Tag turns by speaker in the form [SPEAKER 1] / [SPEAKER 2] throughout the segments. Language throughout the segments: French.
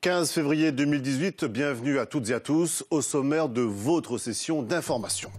[SPEAKER 1] 15 février 2018, bienvenue à toutes et à tous au sommaire de votre session d'information.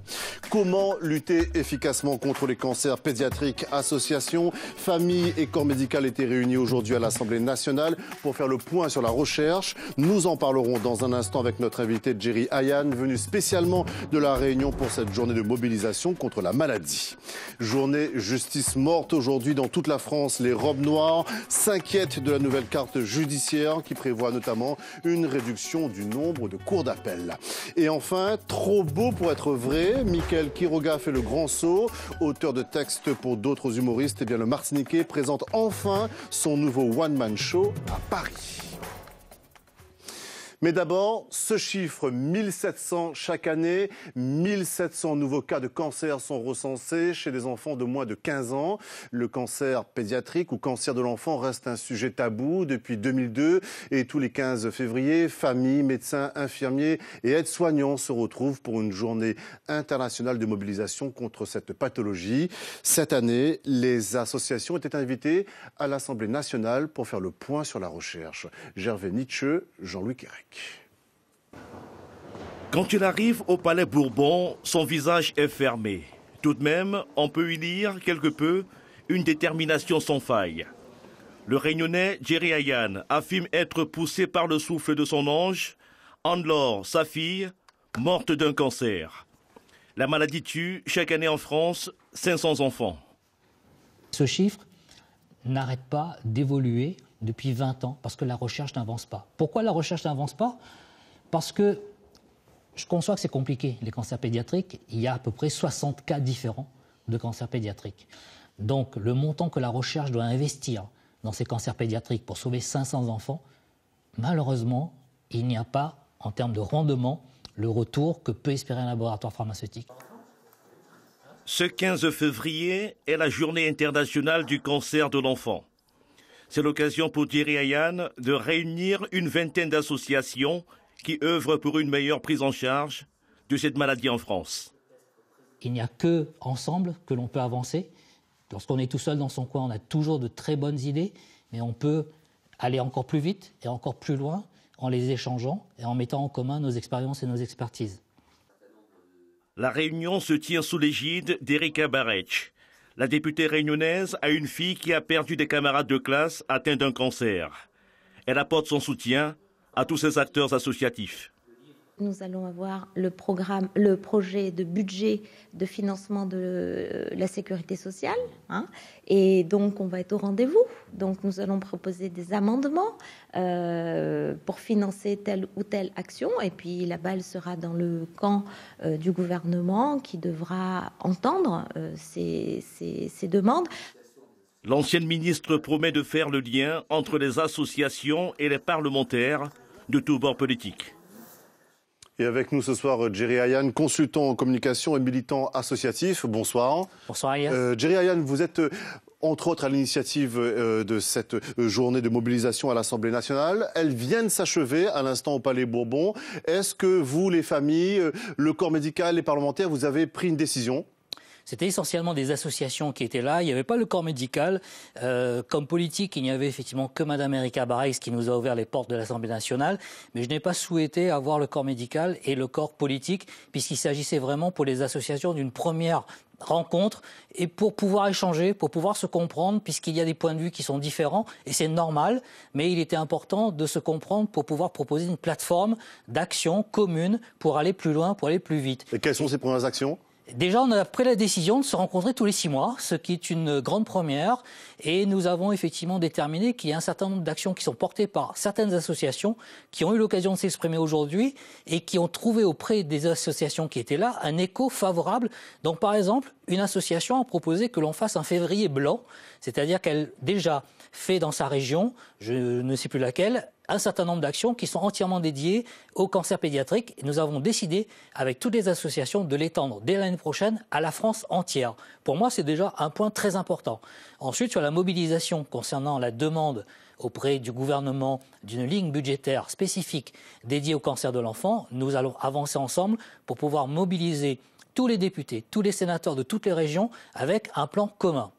[SPEAKER 1] Comment lutter efficacement contre les cancers pédiatriques? Associations, familles et corps médical étaient réunis aujourd'hui à l'Assemblée nationale pour faire le point sur la recherche. Nous en parlerons dans un instant avec notre invité Jerry Ayhan, venu spécialement de La Réunion pour cette journée de mobilisation contre la maladie. Journée justice morte aujourd'hui dans toute la France. Les robes noires s'inquiètent de la nouvelle carte judiciaire qui prévoit notamment une réduction du nombre de cours d'appel. Et enfin, trop beau pour être vrai, Mickaël Quiroga fait le grand saut. Auteur de textes pour d'autres humoristes, le Martiniquais présente enfin son nouveau one-man show à Paris. Mais d'abord, ce chiffre, 1700 chaque année, 1700 nouveaux cas de cancer sont recensés chez les enfants de moins de 15 ans. Le cancer pédiatrique ou cancer de l'enfant reste un sujet tabou depuis 2002 et tous les 15 février, familles, médecins, infirmiers et aides-soignants se retrouvent pour une journée internationale de mobilisation contre cette pathologie. Cette année, les associations étaient invitées à l'Assemblée nationale pour faire le point sur la recherche. Gervais Nietzsche, Jean-Louis Quérec.
[SPEAKER 2] Quand il arrive au Palais Bourbon, son visage est fermé. Tout de même, on peut y lire quelque peu une détermination sans faille. Le Réunionnais Jerry Ayhan affirme être poussé par le souffle de son ange, Anne-Laure, sa fille, morte d'un cancer. La maladie tue chaque année en France 500 enfants.
[SPEAKER 3] Ce chiffre n'arrête pas d'évoluer depuis 20 ans, parce que la recherche n'avance pas. Pourquoi la recherche n'avance pas? Parce que je conçois que c'est compliqué, les cancers pédiatriques. Il y a à peu près 60 cas différents de cancers pédiatriques. Donc le montant que la recherche doit investir dans ces cancers pédiatriques pour sauver 500 enfants, malheureusement, il n'y a pas, en termes de rendement, le retour que peut espérer un laboratoire pharmaceutique.
[SPEAKER 2] Ce 15 février est la journée internationale du cancer de l'enfant. C'est l'occasion pour Jerry Ayhan de réunir une vingtaine d'associations qui œuvrent pour une meilleure prise en charge de cette maladie en France.
[SPEAKER 3] Il n'y a qu'ensemble que l'on peut avancer. Lorsqu'on est tout seul dans son coin, on a toujours de très bonnes idées, mais on peut aller encore plus vite et encore plus loin en les échangeant et en mettant en commun nos expériences et nos expertises.
[SPEAKER 2] La réunion se tient sous l'égide d'Erika Barech. La députée réunionnaise a une fille qui a perdu des camarades de classe atteints d'un cancer. Elle apporte son soutien à tous ces acteurs associatifs.
[SPEAKER 4] Nous allons avoir le projet de budget de financement de la sécurité sociale. Et donc, on va être au rendez-vous. Donc, nous allons proposer des amendements pour financer telle ou telle action. Et puis, la balle sera dans le camp du gouvernement qui devra entendre ces demandes.
[SPEAKER 2] L'ancienne ministre promet de faire le lien entre les associations et les parlementaires de tous bords politiques.
[SPEAKER 1] Et avec nous ce soir, Jerry Ayhan, consultant en communication et militant associatif. Bonsoir.
[SPEAKER 3] Bonsoir, Ayhan.
[SPEAKER 1] Jerry Ayhan, vous êtes entre autres à l'initiative de cette journée de mobilisation à l'Assemblée nationale. Elle vient de s'achever à l'instant au Palais Bourbon. Est-ce que vous, les familles, le corps médical, les parlementaires, vous avez pris une décision ?
[SPEAKER 3] C'était essentiellement des associations qui étaient là. Il n'y avait pas le corps médical. Comme politique, il n'y avait effectivement que Mme Erika Bareks qui nous a ouvert les portes de l'Assemblée nationale. Mais je n'ai pas souhaité avoir le corps médical et le corps politique, puisqu'il s'agissait vraiment pour les associations d'une première rencontre et pour pouvoir échanger, pour pouvoir se comprendre, puisqu'il y a des points de vue qui sont différents et c'est normal, mais il était important de se comprendre pour pouvoir proposer une plateforme d'action commune pour aller plus loin, pour aller plus vite.
[SPEAKER 1] Et quelles sont ces premières actions ?
[SPEAKER 3] Déjà, on a pris la décision de se rencontrer tous les 6 mois, ce qui est une grande première. Et nous avons effectivement déterminé qu'il y a un certain nombre d'actions qui sont portées par certaines associations qui ont eu l'occasion de s'exprimer aujourd'hui et qui ont trouvé auprès des associations qui étaient là un écho favorable. Donc, par exemple, une association a proposé que l'on fasse un février blanc, c'est-à-dire qu'elle déjà fait dans sa région, je ne sais plus laquelle, un certain nombre d'actions qui sont entièrement dédiées au cancer pédiatrique. Et nous avons décidé, avec toutes les associations, de l'étendre dès l'année prochaine à la France entière. Pour moi, c'est déjà un point très important. Ensuite, sur la mobilisation concernant la demande auprès du gouvernement d'une ligne budgétaire spécifique dédiée au cancer de l'enfant, nous allons avancer ensemble pour pouvoir mobiliser tous les députés, tous les sénateurs de toutes les régions avec un plan commun.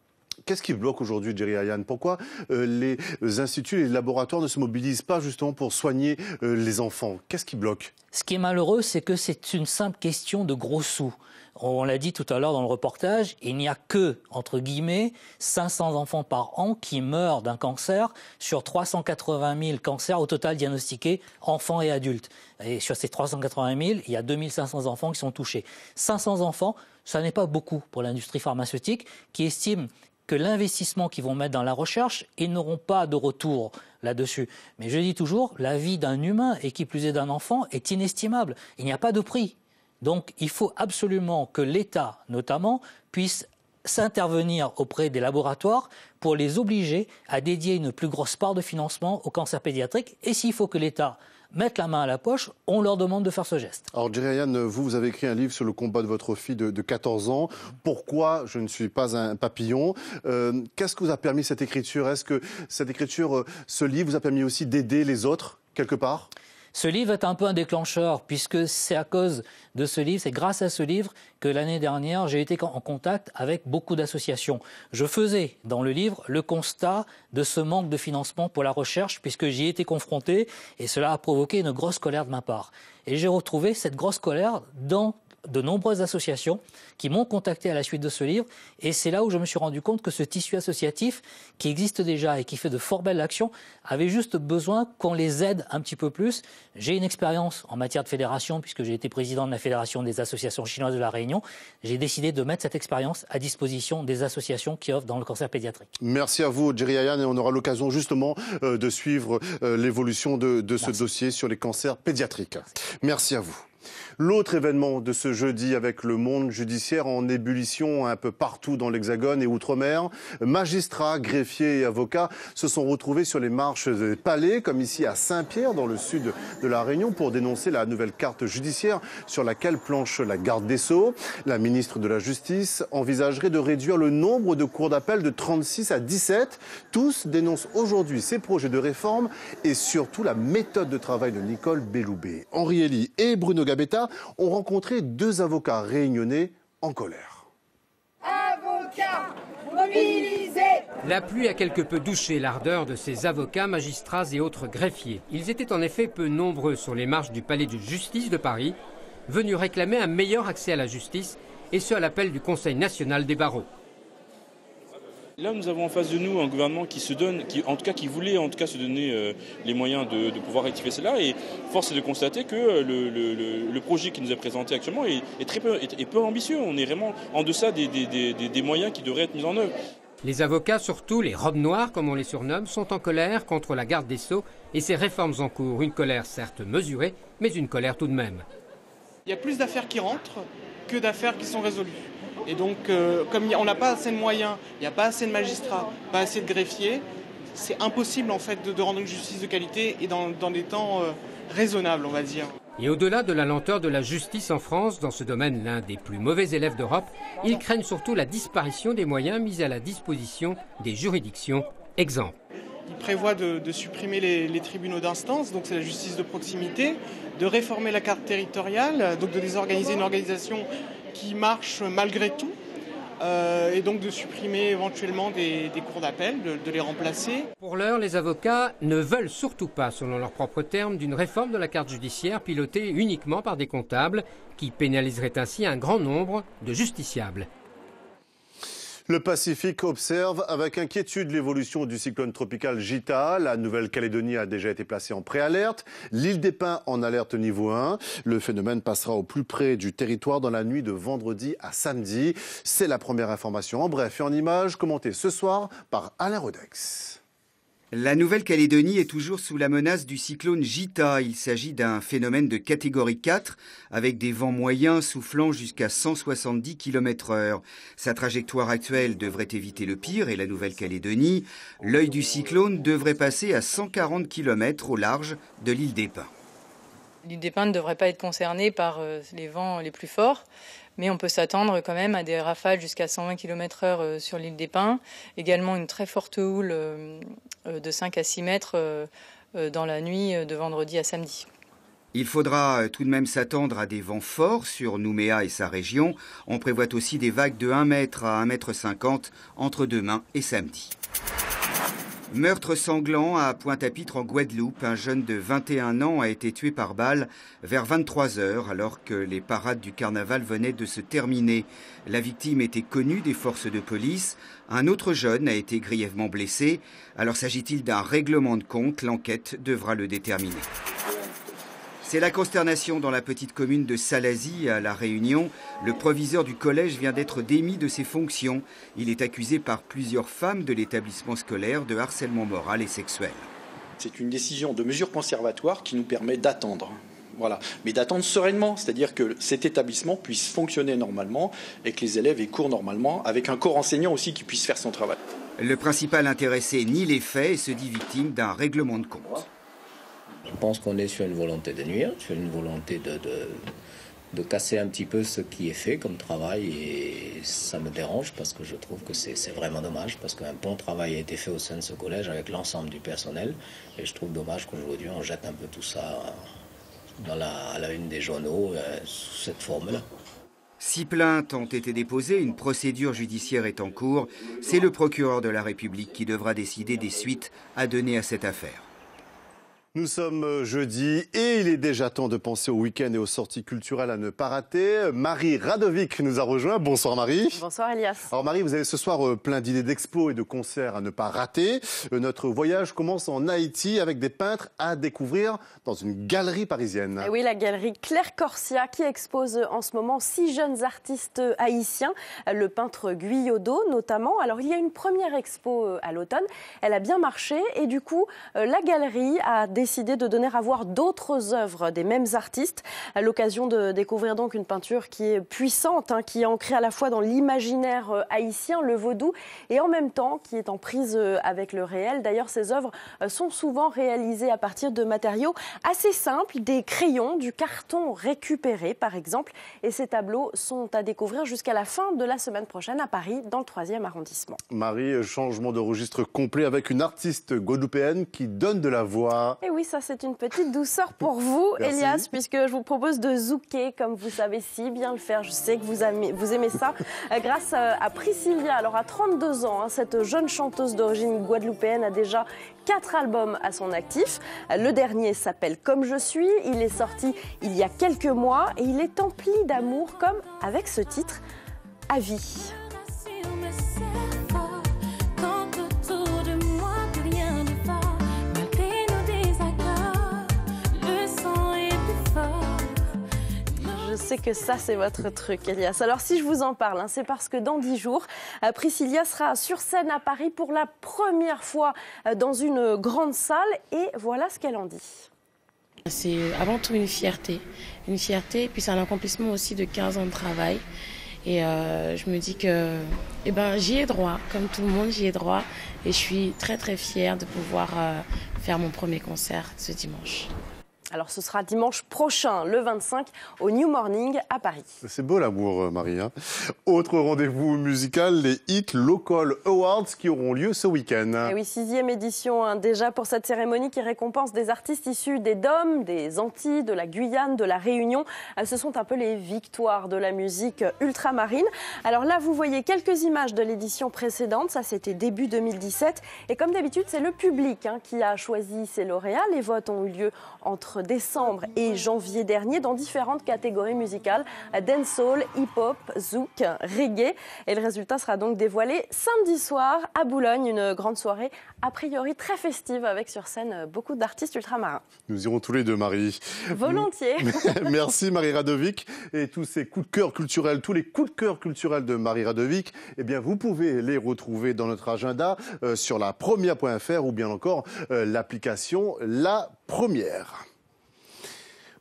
[SPEAKER 1] Qu'est-ce qui bloque aujourd'hui, Jerry Ayane? Pourquoi les instituts et les laboratoires ne se mobilisent pas justement pour soigner les enfants? Qu'est-ce qui bloque?
[SPEAKER 3] Ce qui est malheureux, c'est que c'est une simple question de gros sous. On l'a dit tout à l'heure dans le reportage, il n'y a que, entre guillemets, 500 enfants par an qui meurent d'un cancer sur 380 000 cancers au total diagnostiqués, enfants et adultes. Et sur ces 380 000, il y a 2500 enfants qui sont touchés. 500 enfants, ça n'est pas beaucoup pour l'industrie pharmaceutique qui estime que l'investissement qu'ils vont mettre dans la recherche, ils n'auront pas de retour là-dessus. Mais je dis toujours, la vie d'un humain, et qui plus est d'un enfant, est inestimable. Il n'y a pas de prix. Donc il faut absolument que l'État, notamment, puisse s'intervenir auprès des laboratoires pour les obliger à dédier une plus grosse part de financement au cancer pédiatrique. Et s'il faut que l'État mette la main à la poche, on leur demande de faire ce geste.
[SPEAKER 1] Alors Jerry Ayane, vous avez écrit un livre sur le combat de votre fille de 14 ans. Pourquoi je ne suis pas un papillon? Qu'est-ce que vous a permis cette écriture? Est-ce que cette écriture, ce livre vous a permis aussi d'aider les autres, quelque part?
[SPEAKER 3] Ce livre est un peu un déclencheur, puisque c'est à cause de ce livre, c'est grâce à ce livre que l'année dernière, j'ai été en contact avec beaucoup d'associations. Je faisais dans le livre le constat de ce manque de financement pour la recherche, puisque j'y ai été confronté, et cela a provoqué une grosse colère de ma part. Et j'ai retrouvé cette grosse colère dans de nombreuses associations qui m'ont contacté à la suite de ce livre, et c'est là où je me suis rendu compte que ce tissu associatif qui existe déjà et qui fait de fort belles actions avait juste besoin qu'on les aide un petit peu plus. J'ai une expérience en matière de fédération puisque j'ai été président de la Fédération des associations chinoises de la Réunion. J'ai décidé de mettre cette expérience à disposition des associations qui œuvrent dans le cancer pédiatrique.
[SPEAKER 1] Merci à vous, Jerry Ayane, et on aura l'occasion justement de suivre l'évolution de ce dossier sur les cancers pédiatriques. Merci à vous. L'autre événement de ce jeudi avec le monde judiciaire en ébullition un peu partout dans l'Hexagone et Outre-mer, magistrats, greffiers et avocats se sont retrouvés sur les marches des palais, comme ici à Saint-Pierre, dans le sud de la Réunion, pour dénoncer la nouvelle carte judiciaire sur laquelle planche la garde des Sceaux. La ministre de la Justice envisagerait de réduire le nombre de cours d'appel de 36 à 17. Tous dénoncent aujourd'hui ces projets de réforme et surtout la méthode de travail de Nicole Belloubet. Henri Elie et Bruno Gabetta ont rencontré deux avocats réunionnais en colère.
[SPEAKER 5] Avocats, mobilisés!
[SPEAKER 6] La pluie a quelque peu douché l'ardeur de ces avocats, magistrats et autres greffiers. Ils étaient en effet peu nombreux sur les marches du palais de justice de Paris, venus réclamer un meilleur accès à la justice, et ce à l'appel du Conseil national des barreaux.
[SPEAKER 7] Là, nous avons en face de nous un gouvernement qui se donne, qui voulait se donner les moyens de pouvoir rectifier cela. Et force est de constater que le projet qui nous est présenté actuellement est peu ambitieux. On est vraiment en deçà des moyens qui devraient être mis en œuvre.
[SPEAKER 6] Les avocats, surtout les robes noires, comme on les surnomme, sont en colère contre la garde des Sceaux et ses réformes en cours. Une colère certes mesurée, mais une colère tout de même.
[SPEAKER 8] Il y a plus d'affaires qui rentrent que d'affaires qui sont résolues. Et donc, comme on n'a pas assez de moyens, il n'y a pas assez de magistrats, pas assez de greffiers, c'est impossible en fait de rendre une justice de qualité et dans des temps raisonnables, on va dire.
[SPEAKER 6] Et au-delà de la lenteur de la justice en France, dans ce domaine l'un des plus mauvais élèves d'Europe, ils craignent surtout la disparition des moyens mis à la disposition des juridictions. Exemple.
[SPEAKER 8] Il prévoit de supprimer les tribunaux d'instance, donc c'est la justice de proximité, de réformer la carte territoriale, donc de désorganiser une organisation qui marche malgré tout, et donc de supprimer éventuellement des cours d'appel, de les remplacer.
[SPEAKER 6] Pour l'heure, les avocats ne veulent surtout pas, selon leurs propres termes, d'une réforme de la carte judiciaire pilotée uniquement par des comptables, qui pénaliserait ainsi un grand nombre de justiciables.
[SPEAKER 1] Le Pacifique observe avec inquiétude l'évolution du cyclone tropical Gita. La Nouvelle-Calédonie a déjà été placée en préalerte. L'île des Pins en alerte niveau 1. Le phénomène passera au plus près du territoire dans la nuit de vendredi à samedi. C'est la première information en bref et en images commentée ce soir par Alain Rodex.
[SPEAKER 9] La Nouvelle-Calédonie est toujours sous la menace du cyclone Gita. Il s'agit d'un phénomène de catégorie 4 avec des vents moyens soufflant jusqu'à 170 km/h. Sa trajectoire actuelle devrait éviter le pire et la Nouvelle-Calédonie, l'œil du cyclone devrait passer à 140 km au large de l'île des Pins.
[SPEAKER 10] L'île des Pins ne devrait pas être concernée par les vents les plus forts. Mais on peut s'attendre quand même à des rafales jusqu'à 120 km/h sur l'île des Pins. Également une très forte houle de 5 à 6 mètres dans la nuit de vendredi à samedi.
[SPEAKER 9] Il faudra tout de même s'attendre à des vents forts sur Nouméa et sa région. On prévoit aussi des vagues de 1 mètre à 1,50 m entre demain et samedi. Meurtre sanglant à Pointe-à-Pitre en Guadeloupe. Un jeune de 21 ans a été tué par balle vers 23 h alors que les parades du carnaval venaient de se terminer. La victime était connue des forces de police. Un autre jeune a été grièvement blessé. Alors s'agit-il d'un règlement de compte? L'enquête devra le déterminer. C'est la consternation dans la petite commune de Salazie, à La Réunion. Le proviseur du collège vient d'être démis de ses fonctions. Il est accusé par plusieurs femmes de l'établissement scolaire de harcèlement moral et sexuel.
[SPEAKER 11] C'est une décision de mesure conservatoire qui nous permet d'attendre. Voilà. Mais d'attendre sereinement, c'est-à-dire que cet établissement puisse fonctionner normalement et que les élèves aient cours normalement, avec un corps enseignant aussi qui puisse faire son travail.
[SPEAKER 9] Le principal intéressé nie les faits et se dit victime d'un règlement de compte.
[SPEAKER 12] Je pense qu'on est sur une volonté de nuire, sur une volonté de casser un petit peu ce qui est fait comme travail, et ça me dérange parce que je trouve que c'est vraiment dommage, parce qu'un bon travail a été fait au sein de ce collège avec l'ensemble du personnel, et je trouve dommage qu'aujourd'hui on jette un peu tout ça à la une des journaux sous cette forme-là.
[SPEAKER 9] 6 plaintes ont été déposées, une procédure judiciaire est en cours. C'est le procureur de la République qui devra décider des suites à donner à cette affaire.
[SPEAKER 1] Nous sommes jeudi et il est déjà temps de penser au week-end et aux sorties culturelles à ne pas rater. Marie Radovic nous a rejoint. Bonsoir Marie.
[SPEAKER 13] Bonsoir Elias.
[SPEAKER 1] Alors Marie, vous avez ce soir plein d'idées d'expos et de concerts à ne pas rater. Notre voyage commence en Haïti avec des peintres à découvrir dans une galerie parisienne.
[SPEAKER 13] Et oui, la galerie Claire Corsia qui expose en ce moment 6 jeunes artistes haïtiens. Le peintre Guyaudo notamment. Alors il y a une première expo à l'automne. Elle a bien marché et du coup la galerie a décidé de donner à voir d'autres œuvres des mêmes artistes, à l'occasion de découvrir donc une peinture qui est puissante, qui est ancrée à la fois dans l'imaginaire haïtien, le vaudou, et en même temps qui est en prise avec le réel. D'ailleurs, ces œuvres sont souvent réalisées à partir de matériaux assez simples, des crayons, du carton récupéré par exemple, et ces tableaux sont à découvrir jusqu'à la fin de la semaine prochaine à Paris, dans le 3e arrondissement.
[SPEAKER 1] Marie, changement de registre complet avec une artiste guadeloupéenne qui donne de la voix.
[SPEAKER 13] Et oui, ça c'est une petite douceur pour vous,
[SPEAKER 1] Merci.
[SPEAKER 13] Elias, puisque je vous propose de zouker, comme vous savez si bien le faire. Je sais que vous aimez ça, grâce à Priscilla. Alors à 32 ans, cette jeune chanteuse d'origine guadeloupéenne a déjà 4 albums à son actif. Le dernier s'appelle Comme je suis. Il est sorti il y a quelques mois et il est empli d'amour, comme avec ce titre, À vie. Je sais que ça, c'est votre truc, Elias. Alors, si je vous en parle, c'est parce que dans 10 jours, Priscilla sera sur scène à Paris pour la première fois dans une grande salle. Et voilà ce qu'elle en dit.
[SPEAKER 14] C'est avant tout une fierté, et puis c'est un accomplissement aussi de 15 ans de travail. Et je me dis que j'y ai droit, comme tout le monde, j'y ai droit. Et je suis très très fière de pouvoir faire mon premier concert ce dimanche.
[SPEAKER 13] Alors ce sera dimanche prochain, le 25, au New Morning à Paris.
[SPEAKER 1] C'est beau l'amour, Marie. Autre rendez-vous musical, les Hit Local Awards qui auront lieu ce week-end.
[SPEAKER 13] Et oui, 6e édition déjà pour cette cérémonie qui récompense des artistes issus des DOM, des Antilles, de la Guyane, de la Réunion. Ce sont un peu les victoires de la musique ultramarine. Alors là, vous voyez quelques images de l'édition précédente. Ça, c'était début 2017. Et comme d'habitude, c'est le public qui a choisi ses lauréats. Les votes ont eu lieu entre décembre et janvier dernier dans différentes catégories musicales, dancehall, hip-hop, zouk, reggae. Et le résultat sera donc dévoilé samedi soir à Boulogne, une grande soirée a priori très festive avec sur scène beaucoup d'artistes ultramarins.
[SPEAKER 1] Nous irons tous les deux, Marie.
[SPEAKER 13] Volontiers.
[SPEAKER 1] Merci Marie Radovic. Et tous ces coups de cœur culturels, tous les coups de cœur culturels de Marie Radovic, vous pouvez les retrouver dans notre agenda sur la première.fr ou bien encore l'application La Première.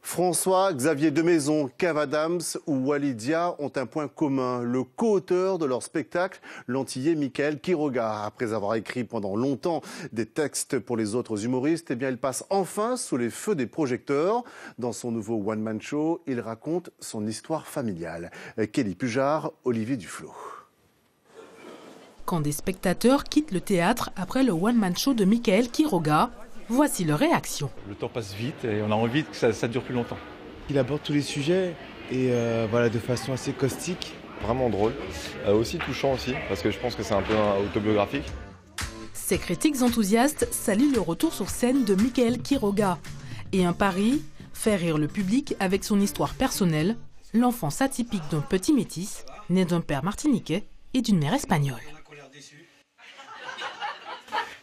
[SPEAKER 1] François, Xavier Demaison, Kev Adams ou Walidia ont un point commun, le co-auteur de leur spectacle, l'antillais Mickaël Quiroga. Après avoir écrit pendant longtemps des textes pour les autres humoristes, il passe enfin sous les feux des projecteurs. Dans son nouveau one-man show, il raconte son histoire familiale. Kelly Pujard, Olivier Duflo.
[SPEAKER 15] Quand des spectateurs quittent le théâtre après le one-man show de Mickaël Quiroga, Voici leur réaction.
[SPEAKER 16] Le temps passe vite et on a envie que ça dure plus longtemps.
[SPEAKER 17] Il aborde tous les sujets et voilà, de façon assez caustique.
[SPEAKER 18] Vraiment drôle, aussi touchant aussi, parce que je pense que c'est un peu autobiographique.
[SPEAKER 15] Ces critiques enthousiastes saluent le retour sur scène de Michael Quiroga. Et un pari, faire rire le public avec son histoire personnelle, l'enfance atypique d'un petit métis, né d'un père martiniquais et d'une mère espagnole.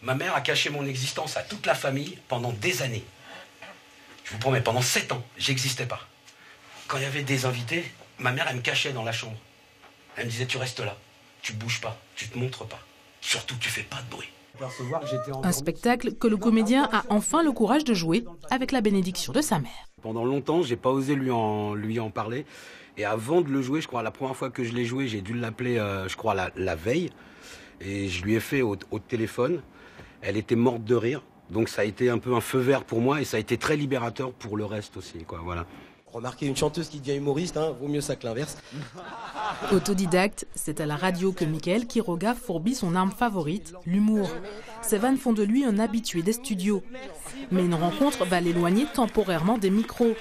[SPEAKER 19] Ma mère a caché mon existence à toute la famille pendant des années. Je vous promets, pendant 7 ans, j'existais pas. Quand il y avait des invités, ma mère, elle me cachait dans la chambre. Elle me disait, tu restes là, tu bouges pas, tu te montres pas. Surtout, tu fais pas de bruit.
[SPEAKER 15] Un spectacle que le comédien a enfin le courage de jouer avec la bénédiction de sa mère.
[SPEAKER 19] Pendant longtemps, j'ai pas osé lui en parler. Et avant de le jouer, je crois, la première fois que je l'ai joué, j'ai dû l'appeler, je crois, la veille. Et je lui ai fait au téléphone. Elle était morte de rire. Donc ça a été un peu un feu vert pour moi et ça a été très libérateur pour le reste aussi, quoi, voilà.
[SPEAKER 20] Remarquez, une chanteuse qui devient humoriste, vaut mieux ça que l'inverse.
[SPEAKER 15] Autodidacte, c'est à la radio que Michael Quiroga fourbit son arme favorite, l'humour. Ses vannes font de lui un habitué des studios. Mais une rencontre va l'éloigner temporairement des micros.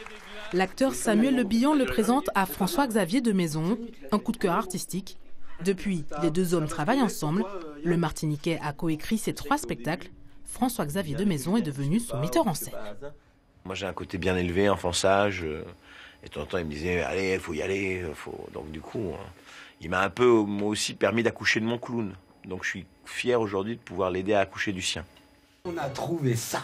[SPEAKER 15] L'acteur Samuel Le Bihan le présente à François-Xavier de Maison, un coup de cœur artistique. Depuis, les deux hommes travaillent ensemble. Le Martiniquais a coécrit ces 3 spectacles. François-Xavier de Maison est devenu son metteur en scène.
[SPEAKER 21] Moi, j'ai un côté bien élevé, enfant sage. Et de temps en temps, il me disait, allez, il faut y aller. Donc, du coup, il m'a un peu, moi aussi, permis d'accoucher de mon clown. Donc, je suis fier aujourd'hui de pouvoir l'aider à accoucher du sien.
[SPEAKER 20] On a trouvé ça.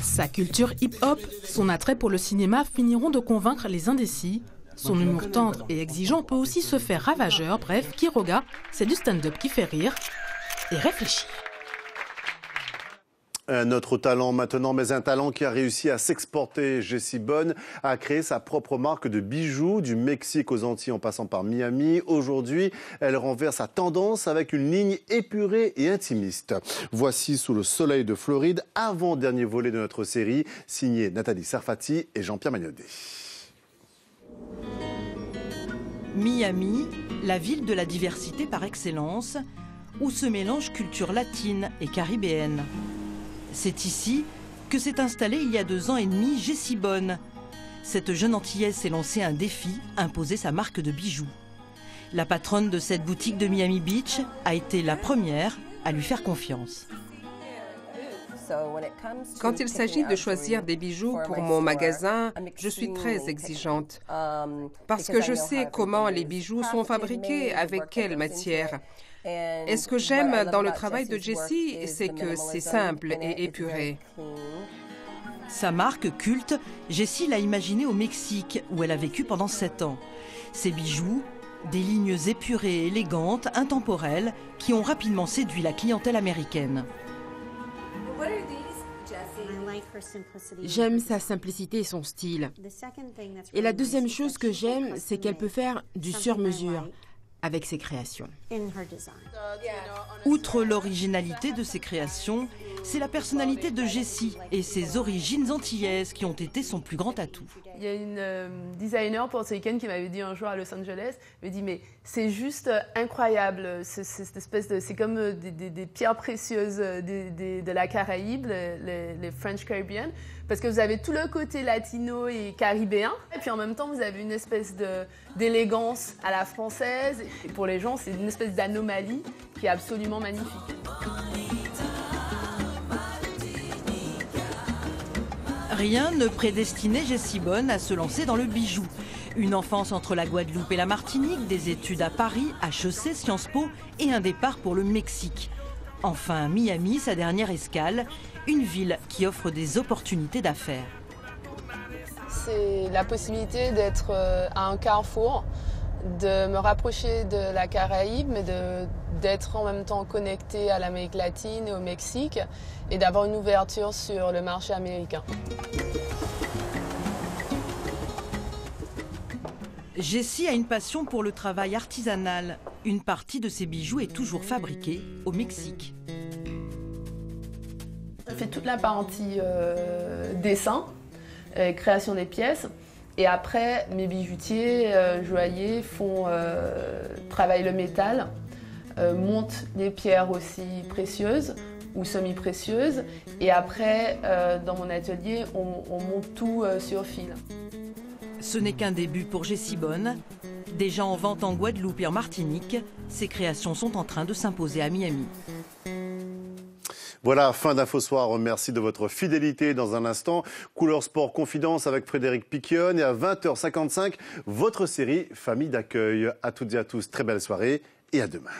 [SPEAKER 15] Sa culture hip-hop, son attrait pour le cinéma finiront de convaincre les indécis. Son humour tendre et exigeant peut aussi se faire ravageur. Bref, Quiroga, c'est du stand-up qui fait rire et réfléchir.
[SPEAKER 1] Un autre talent maintenant, mais un talent qui a réussi à s'exporter. Jessie Bonne a créé sa propre marque de bijoux, du Mexique aux Antilles en passant par Miami. Aujourd'hui, elle renverse sa tendance avec une ligne épurée et intimiste. Voici Sous le soleil de Floride, avant-dernier volet de notre série, signé Nathalie Sarfati et Jean-Pierre Magnodet.
[SPEAKER 22] Miami, la ville de la diversité par excellence, où se mélangent cultures latines et caribéennes. C'est ici que s'est installée il y a 2 ans et demi Jessie Bonne. Cette jeune Antillaise s'est lancée un défi, imposer sa marque de bijoux. La patronne de cette boutique de Miami Beach a été la première à lui faire confiance.
[SPEAKER 23] Quand il s'agit de choisir des bijoux pour mon magasin, je suis très exigeante parce que je sais comment les bijoux sont fabriqués, avec quelle matière. Et ce que j'aime dans le travail de Jessie, c'est que c'est simple et épuré.
[SPEAKER 22] Sa marque culte, Jessie l'a imaginée au Mexique, où elle a vécu pendant 7 ans. Ses bijoux, des lignes épurées et élégantes, intemporelles, qui ont rapidement séduit la clientèle américaine.
[SPEAKER 24] J'aime sa simplicité et son style. Et la deuxième chose que j'aime, c'est qu'elle peut faire du sur-mesure avec ses créations.
[SPEAKER 22] Outre l'originalité de ses créations, c'est la personnalité de Jessie et ses origines antillaises qui ont été son plus grand atout.
[SPEAKER 25] Il y a une designer portoricaine qui m'avait dit un jour à Los Angeles, elle me dit mais c'est juste incroyable, cette espèce de, c'est comme des pierres précieuses de la Caraïbe, les French Caribbean, parce que vous avez tout le côté latino et caribéen, et puis en même temps vous avez une espèce d'élégance à la française, et pour les gens c'est une espèce d'anomalie qui est absolument magnifique.
[SPEAKER 22] Rien ne prédestinait Jessie Bonne à se lancer dans le bijou. Une enfance entre la Guadeloupe et la Martinique, des études à Paris, HEC, Sciences Po et un départ pour le Mexique. Enfin, Miami, sa dernière escale, une ville qui offre des opportunités d'affaires.
[SPEAKER 25] C'est la possibilité d'être à un carrefour, de me rapprocher de la Caraïbe, mais d'être en même temps connecté à l'Amérique latine et au Mexique et d'avoir une ouverture sur le marché américain.
[SPEAKER 22] Jessie a une passion pour le travail artisanal. Une partie de ses bijoux est toujours fabriquée au Mexique.
[SPEAKER 25] Je fais toute la partie dessin, création des pièces. Et après, mes bijoutiers, joailliers travaillent le métal, montent les pierres aussi précieuses ou semi-précieuses. Et après, dans mon atelier, on monte tout sur fil.
[SPEAKER 22] Ce n'est qu'un début pour Jessibone. Déjà en vente en Guadeloupe et en Martinique, ses créations sont en train de s'imposer à Miami.
[SPEAKER 1] Voilà, fin d'Infosoir. Merci de votre fidélité. Dans un instant, Couleur Sport Confidence avec Frédéric Piquion. Et à 20h55, votre série Famille d'accueil. À toutes et à tous, très belle soirée et à demain.